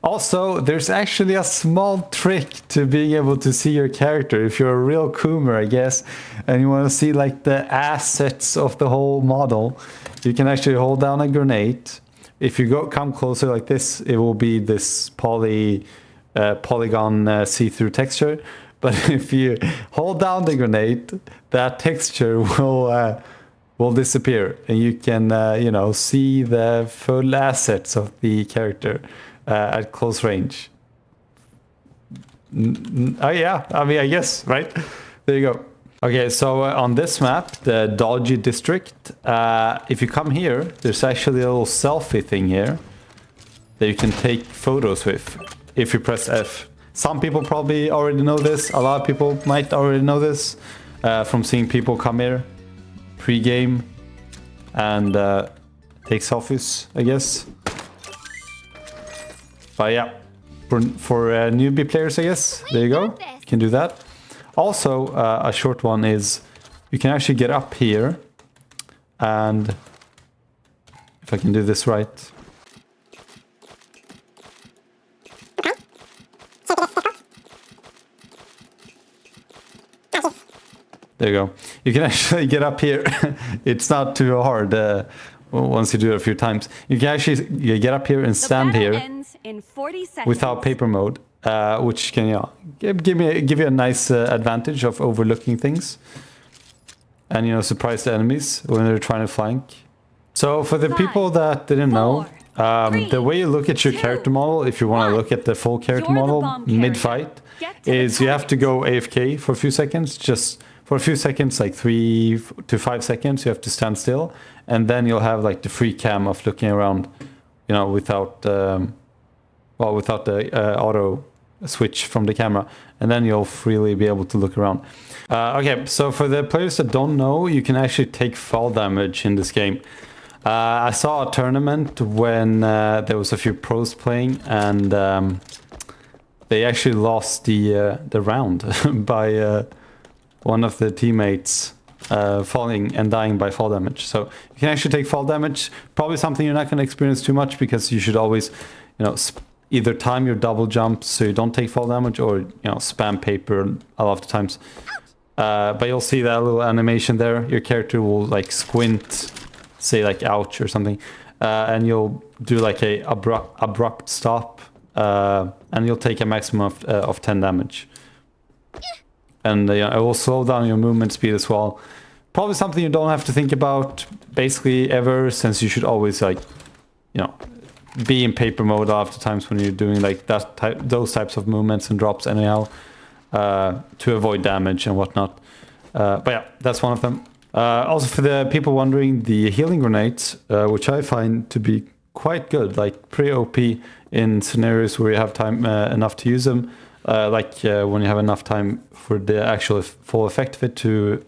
Also, there's actually a small trick to being able to see your character if you're a real Commer, I guess, and you want to see like the assets of the whole model. You can actually hold down a grenade. If you come closer like this, it will be this polygon see-through texture. But if you hold down the grenade, that texture will disappear, and you can you know, see the full assets of the character at close range. Oh yeah, I mean, I guess, right? There you go. Okay, so on this map, the Dodgy District, if you come here, there's actually a little selfie thing here that you can take photos with if you press F. Some people probably already know this. A lot of people might already know this from seeing people come here pre-game and take selfies, I guess. But yeah, for newbie players, I guess, there you go. You can do that. Also, a short one is you can actually get up here, and if I can do this right. There you go. You can actually get up here. It's not too hard once you do it a few times. You can actually get up here and stand here without paper mode, which can, you know, give you a nice advantage of overlooking things and, you know, surprise the enemies when they're trying to flank. So for the people that didn't know, the way you look at your character model, if you want to look at the full character model mid-fight, is you have to go AFK for a few seconds, just for a few seconds, like 3 to 5 seconds, you have to stand still, and then you'll have like the free cam of looking around, you know, without without the auto switch from the camera, and then you'll freely be able to look around. Okay, so for the players that don't know, you can actually take fall damage in this game. I saw a tournament when there was a few pros playing, and they actually lost the round by one of the teammates falling and dying by fall damage. So you can actually take fall damage. Probably something you're not going to experience too much, because you should always, you know, either time your double jumps so you don't take fall damage, or, you know, spam paper a lot of the times. But you'll see that little animation there. Your character will like squint, say like ouch or something, and you'll do like a abrupt stop, and you'll take a maximum of 10 damage. And it will slow down your movement speed as well. Probably something you don't have to think about basically ever, since you should always, like, you know, be in paper mode a lot of the times when you're doing like those types of movements and drops anyhow, to avoid damage and whatnot. But yeah, that's one of them. Also, for the people wondering, the healing grenades, which I find to be quite good, like pretty OP in scenarios where you have time enough to use them. When you have enough time for the actual full effect of it to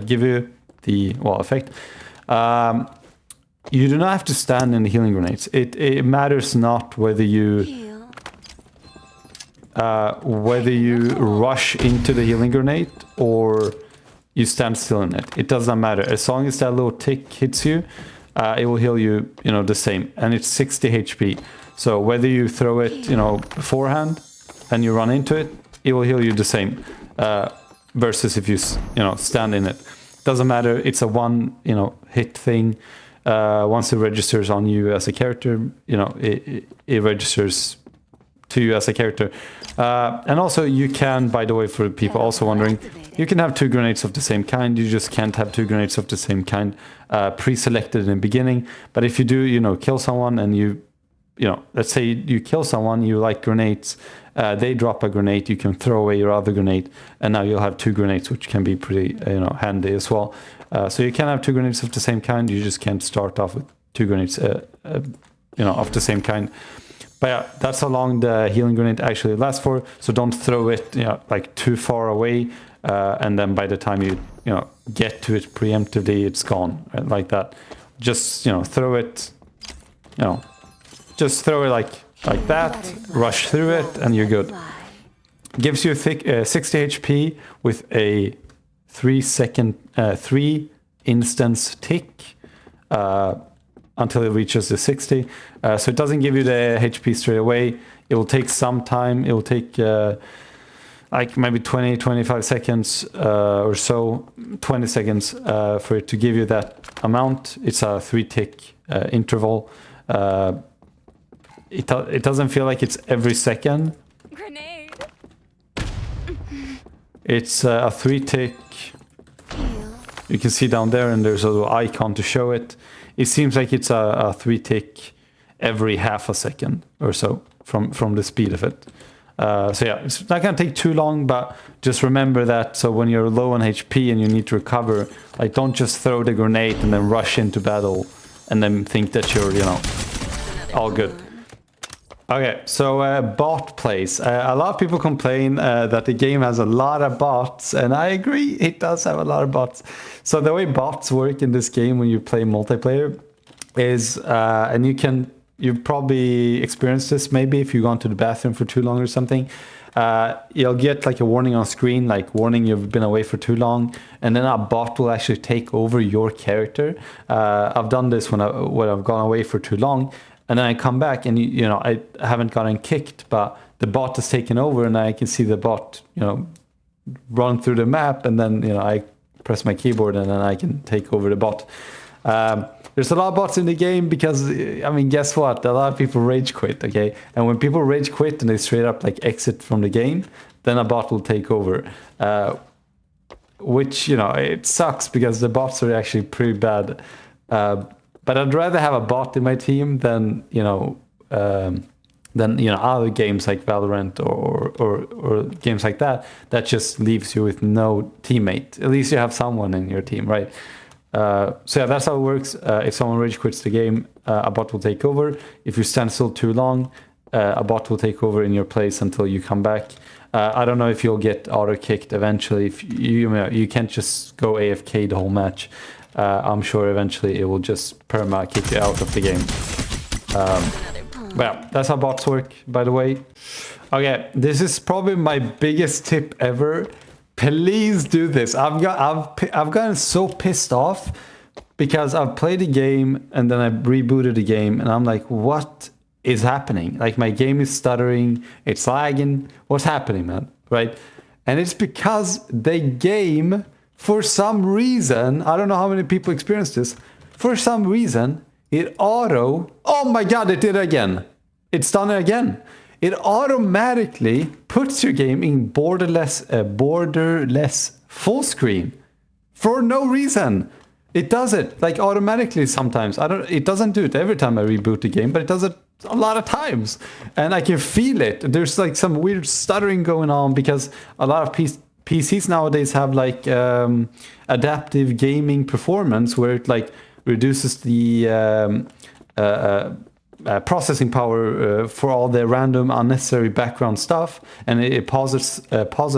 give you the, well, effect. You do not have to stand in the healing grenades. It matters not whether you rush into the healing grenade or you stand still in it. It does not matter. As long as that little tick hits you, it will heal you, you know, the same. And it's 60 HP. So whether you throw it, you know, beforehand and you run into it, it will heal you the same. Versus if you know, stand in it. Doesn't matter. It's a one, you know, hit thing. Once it registers on you as a character, you know, it registers to you as a character. And also you can, by the way, for people also wondering, you can have two grenades of the same kind. You just can't have two grenades of the same kind pre-selected in the beginning. But if you do, you know, kill someone and you know, let's say you kill someone, you like grenades, they drop a grenade, you can throw away your other grenade, and now you'll have two grenades, which can be pretty, you know, handy as well. So you can have two grenades of the same kind, you just can't start off with two grenades, you know, of the same kind. But yeah, that's how long the healing grenade actually lasts for. So don't throw it, you know, like too far away, and then by the time you know, get to it preemptively, it's gone, right? Like that. Just, you know, throw it, you know, just throw it like that, rush through it, and you're good. Gives you 60 HP with a 3 instance tick until it reaches the 60. So it doesn't give you the HP straight away. It will take some time. It will take like maybe 20-25 seconds or so, 20 seconds for it to give you that amount. It's a 3-tick interval. It doesn't feel like it's every second. Grenade. It's a 3-tick. You can see down there, and there's a little icon to show it. It seems like it's a 3-tick every half a second or so from the speed of it. So yeah, it's not gonna take too long, but just remember that. So when you're low on HP and you need to recover, like don't just throw the grenade and then rush into battle and then think that you're, you know, all good. Okay, so bot plays. A lot of people complain that the game has a lot of bots, and I agree, it does have a lot of bots. So the way bots work in this game when you play multiplayer is, and you've probably experienced this maybe if you've gone to the bathroom for too long or something. You'll get like a warning on screen, like warning you've been away for too long, and then a bot will actually take over your character. I've done this when I've gone away for too long, and then I come back and you know I haven't gotten kicked, but the bot has taken over, and I can see the bot, you know, run through the map, and then you know I press my keyboard and then I can take over the bot. There's a lot of bots in the game because, I mean, guess what? A lot of people rage quit, okay? And when people rage quit and they straight up like exit from the game, then a bot will take over. Which, you know, it sucks because the bots are actually pretty bad. But I'd rather have a bot in my team than, other games like Valorant or games like that just leaves you with no teammate. At least you have someone in your team, right? So yeah, that's how it works. If someone rage quits the game, a bot will take over. If you stand still too long, a bot will take over in your place until you come back. I don't know if you'll get auto-kicked eventually. If you can't just go AFK the whole match. I'm sure eventually it will just perma kick you out of the game. But yeah, that's how bots work, by the way. Okay, this is probably my biggest tip ever. Please do this. I've gotten so pissed off because I've played the game and then I rebooted the game and I'm like, what is happening? Like my game is stuttering, it's lagging. What's happening, man? Right? And it's because the game, for some reason, I don't know how many people experience this. For some reason, oh my God, it did it again. It's done it again. It automatically puts your game in borderless full screen for no reason. It does it like automatically sometimes. It doesn't do it every time I reboot the game, but it does it a lot of times, and I can feel it. There's like some weird stuttering going on because a lot of PCs nowadays have like adaptive gaming performance where it like reduces the processing power for all the random unnecessary background stuff, and it pauses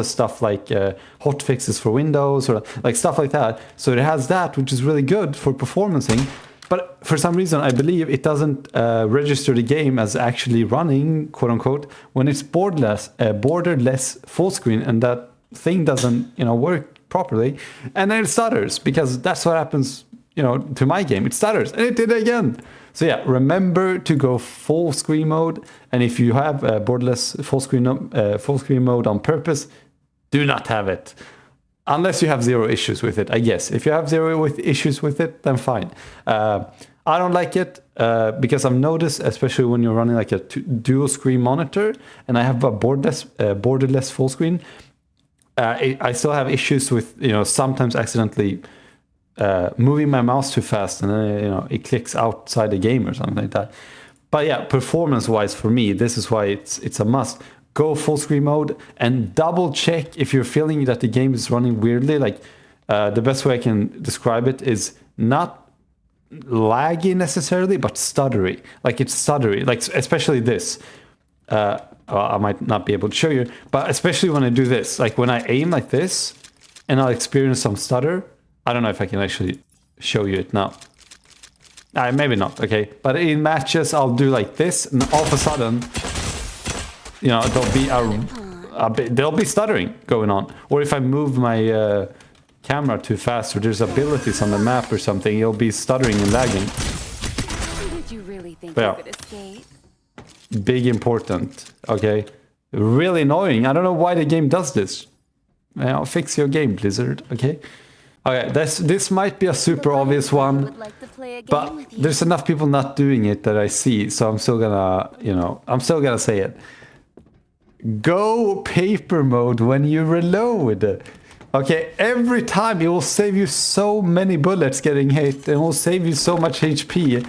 stuff like hotfixes for Windows or like stuff like that. So it has that, which is really good for performancing. But for some reason, I believe it doesn't register the game as actually running, quote unquote, when it's borderless full screen, and that thing doesn't, work properly, and then it stutters because that's what happens, to my game. It stutters, and it did it again. So yeah, remember to go full screen mode, and if you have borderless full screen mode on purpose, do not have it. Unless you have zero issues with it, I guess. If you have zero issues with it, then fine. I don't like it because I've noticed, especially when you're running like a dual screen monitor, and I have a borderless full screen, I still have issues with, sometimes accidentally moving my mouse too fast, and then, it clicks outside the game or something like that. But yeah, performance-wise for me, this is why it's a must. Go full screen mode and double check if you're feeling that the game is running weirdly. Like the best way I can describe it is not laggy necessarily, but stuttery. Like it's stuttery, like especially this. Well, I might not be able to show you, but especially when I do this, like when I aim like this and I'll experience some stutter. I don't know if I can actually show you it now. Maybe not, okay. But in matches, I'll do like this, and all of a sudden, there'll be stuttering going on. Or if I move my camera too fast, or there's abilities on the map or something, it'll be stuttering and lagging. Did you really think Yeah. you could escape? Big important. okay? Really annoying. I don't know why the game does this. Fix your game, Blizzard, okay? Okay, this might be a super obvious one, but there's enough people not doing it that I see, so I'm still gonna, I'm still gonna say it. Go paper mode when you reload. Okay, every time it will save you so many bullets getting hit, and will save you so much HP.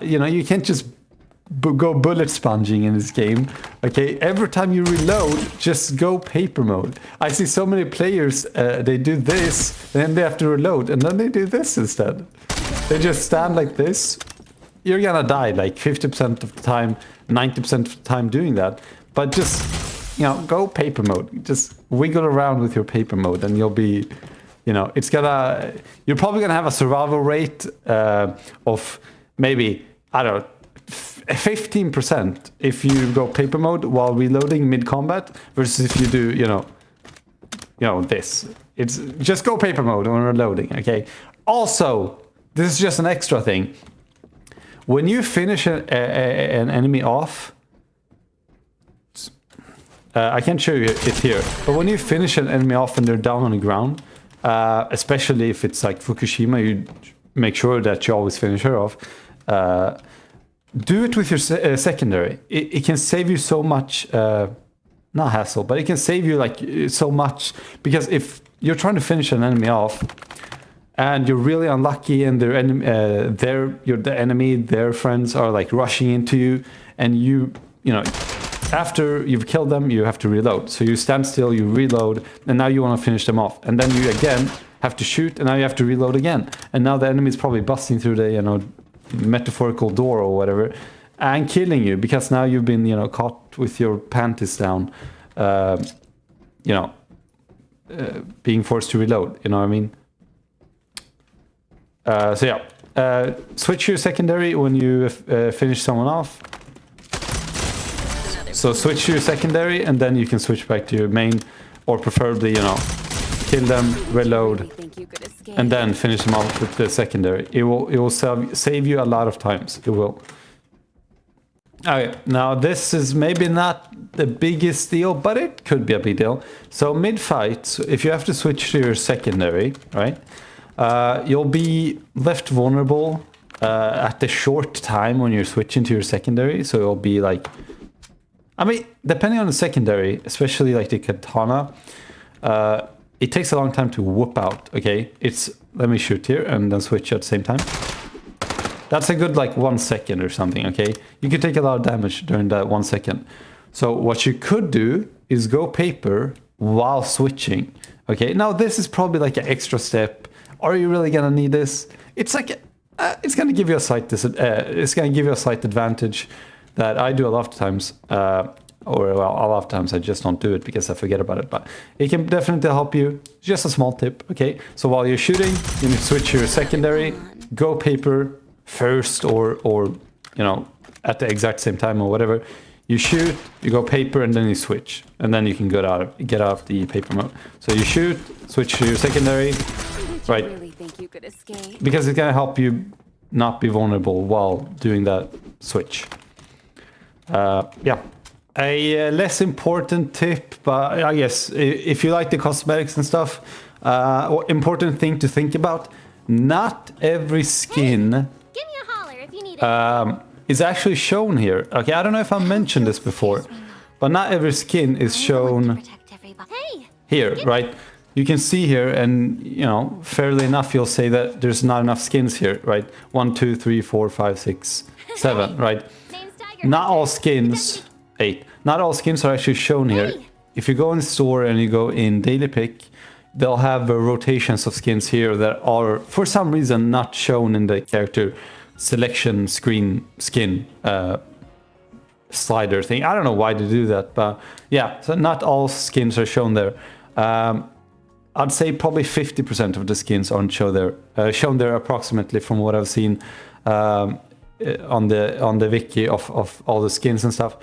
You can't just go bullet sponging in this game. Okay, every time you reload, just go paper mode. I see so many players, they do this, then they have to reload, and then they do this instead. They just stand like this. You're gonna die like 50% of the time, 90% of the time doing that. But just, go paper mode. Just wiggle around with your paper mode, and you'll be, you're probably gonna have a survival rate of maybe, I don't know, 15% if you go paper mode while reloading mid-combat versus if you do, this. It's just go paper mode when reloading, okay? Also, this is just an extra thing. When you finish an enemy off, I can't show you it here, but when you finish an enemy off and they're down on the ground, especially if it's like Fukushima, you make sure that you always finish her off. Do it with your secondary. It can save you so much, not hassle, but it can save you like so much, because if you're trying to finish an enemy off and you're really unlucky and their enemy, their friends are like rushing into you, and after you've killed them, you have to reload. So you stand still, you reload, and now you want to finish them off, and then you again have to shoot, and now you have to reload again, and now the enemy is probably busting through the metaphorical door or whatever, and killing you, because now you've been caught with your panties down, being forced to reload, you know what I mean? So yeah, switch your secondary when you finish someone off. So switch to your secondary, and then you can switch back to your main, or preferably, kill them, reload, and then finish them off with the secondary. It will save you a lot of times. It will. Okay, now this is maybe not the biggest deal, but it could be a big deal. So mid-fight, if you have to switch to your secondary, right, you'll be left vulnerable at the short time when you're switching to your secondary. So it'll be like, depending on the secondary, especially like the katana, it takes a long time to whoop out, okay? Let me shoot here and then switch at the same time. That's a good like 1 second or something, okay? You can take a lot of damage during that 1 second. So what you could do is go paper while switching, okay? Now this is probably like an extra step. Are you really gonna need this? It's like, it's gonna give you a slight advantage that I do a lot of times. Or well, a lot of times I just don't do it because I forget about it, but it can definitely help you. Just a small tip, okay? So while you're shooting, you need to switch your secondary, go paper first, or at the exact same time or whatever. You shoot, you go paper, and then you switch, and then you can get out of the paper mode. So you shoot, switch to your secondary, right? Because it's gonna help you not be vulnerable while doing that switch. Yeah. A less important tip, but I guess if you like the cosmetics and stuff, important thing to think about, not every skin give me a holler if you need it. Is actually shown here. Okay, I don't know if I mentioned this before, but not every skin is shown here, right? You can see here, and fairly enough, you'll say that there's not enough skins here, right? 1, 2, 3, 4, 5, 6, 7, right? Not all skins. 8. Not all skins are actually shown here. If you go in the store and you go in daily pick, they'll have rotations of skins here that are for some reason not shown in the character selection screen skin slider thing. I don't know why they do that, but yeah, so not all skins are shown there. I'd say probably 50% of the skins aren't shown there approximately, from what I've seen on the wiki of all the skins and stuff.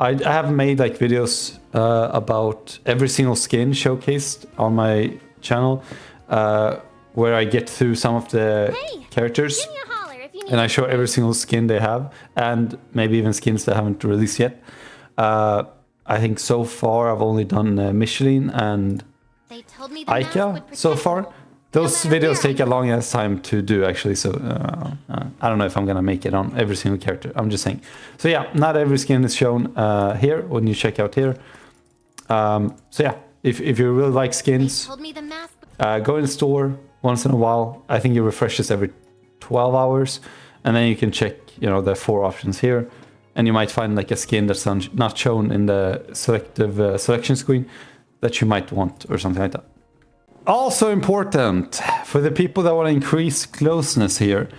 I have made like videos about every single skin showcased on my channel, where I get through some of the characters, and I show every single skin they have, and maybe even skins they haven't released yet. I think so far I've only done Michelin and They told me the mask IKEA would so protect far. me. Those No matter videos where take I a long ass time to do actually, so I don't know if I'm gonna make it on every single character. I'm just saying. So yeah, not every skin is shown here when you check out here. So yeah, if you really like skins, told me the mask would go in the store once in a while. I think it refreshes every 12 hours, and then you can check, you know, the 4 options here, and you might find like a skin that's not shown in the selective selection screen that you might want or something like that. Also important for the people that want to increase closeness here,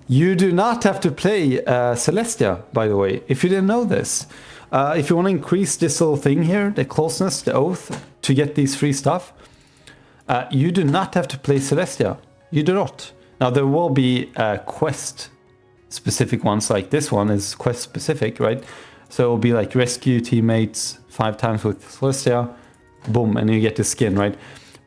you do not have to play Celestia, by the way, if you didn't know this. If you want to increase this little thing here, the closeness, the oath, to get these free stuff, you do not have to play Celestia. You do not. Now, there will be quest-specific ones, like this one is quest-specific, right? So it will be like rescue teammates 5 times with Celestia, boom, and you get the skin, right?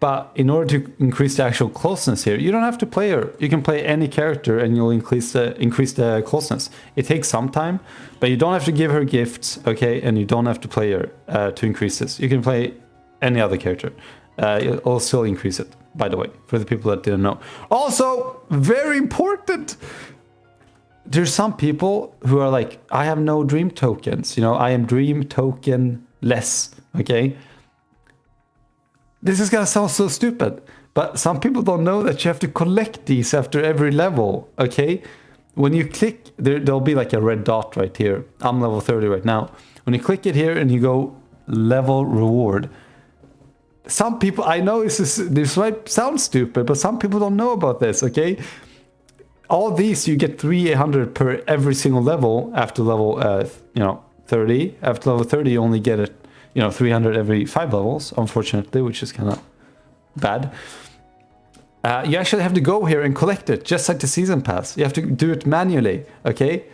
But in order to increase the actual closeness here, you don't have to play her. You can play any character and you'll increase the closeness. It takes some time, but you don't have to give her gifts, okay? And you don't have to play her to increase this. You can play any other character. It'll still increase it, by the way, for the people that didn't know. Also, very important, there's some people who are like, I have no dream tokens. You know, I am dream token less, okay? This is gonna sound so stupid, but some people don't know that you have to collect these after every level, okay? When you click, there'll be like a red dot right here. I'm level 30 right now. When you click it here and you go level reward, some people, I know this might sound stupid, but some people don't know about this, okay? All these, you get 300 per every single level after level, 30. After level 30, you only get it, 300 every 5 levels, unfortunately, which is kind of bad. You actually have to go here and collect it, just like the season pass. You have to do it manually, okay?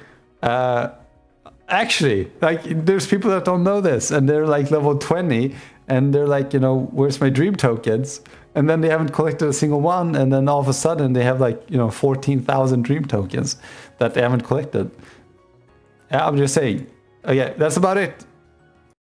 Actually, like, there's people that don't know this, and they're like level 20, and they're like, where's my dream tokens? And then they haven't collected a single one, and then all of a sudden they have like, 14,000 dream tokens that they haven't collected. Yeah, I'm just saying. Okay, that's about it.